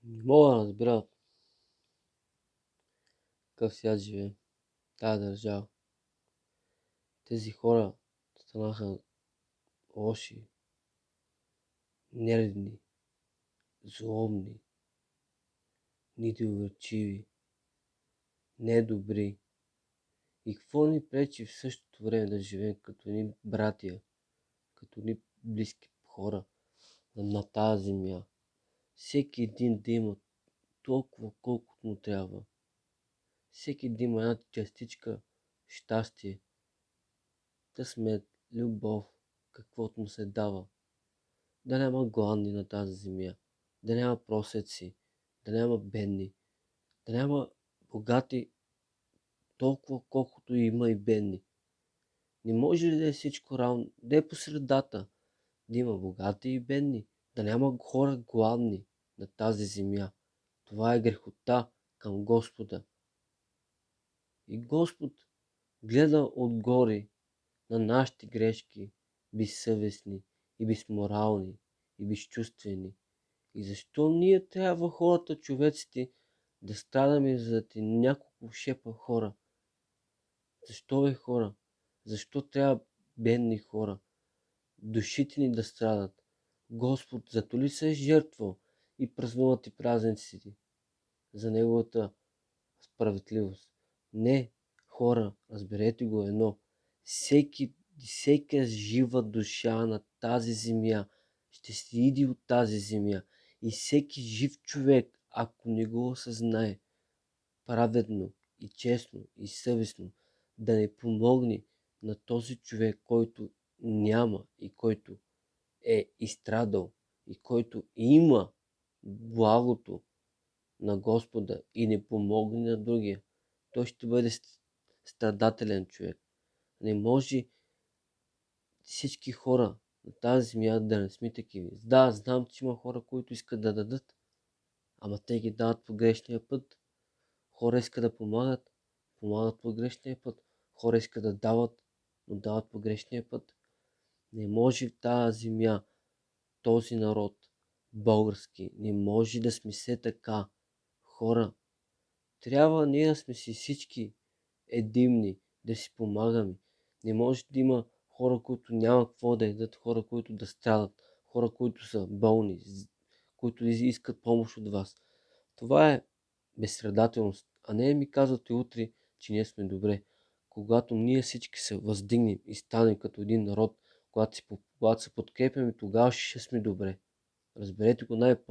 Не мога да разбера какъв свят живее тази държава. Тези хора станаха лоши, нервни, злобни, недоверчиви, недобри. И какво ни пречи в същото време да живеем като едни братия, като едни близки хора на тази земя? Всеки един да има толкова колкото му трябва. Всеки да има една частичка щастие, късмет, любов, каквото му се дава. Да няма гладни на тази земя, да няма просеци, да няма бедни, да няма богати толкова колкото има и бедни. Не може ли да е всичко равно? Да е по средата, да има богати и бедни, да няма хора гладни на тази земя. Това е грехота към Господа. И Господ гледа отгоре на нашите грешки, безсъвестни и безморални и безчувствени. И защо ние трябва хората, човеците, да страдаме заради няколко шепа хора? Защо бе хора? Защо трябва бедни хора? Душите ни да страдат. Господ зато ли се е жертвал и празнуват и празниците за Неговата справедливост? Не, хора, разберете го едно. Всека жива душа на тази земя ще се иди от тази земя. И всеки жив човек, ако не го осъзнае праведно и честно и съвестно, да не помогне на този човек, който няма и който е изстрадал и който има благото на Господа и не помогне на другия, той ще бъде страдателен човек. Не може всички хора на тази земя да не сме такива. Да, знам, че има хора, които искат да дадат, ама те ги дават по грешния път. Хора искат да помагат по грешния път. Хора искат да дават, но дават по грешния път. Не може в тази земя, този народ, български, не може да сме все така. Хора, трябва ние да сме си всички единни, да си помагаме. Не може да има хора, които няма какво да ядат, хора, които да страдат, хора, които са болни, които искат помощ от вас. Това е безсредателност. А не ми казвате утре, че ние сме добре. Когато ние всички се въздигнем и станем като един народ, когато се подкрепяме, тогава ще сме добре. Разберете го най-после.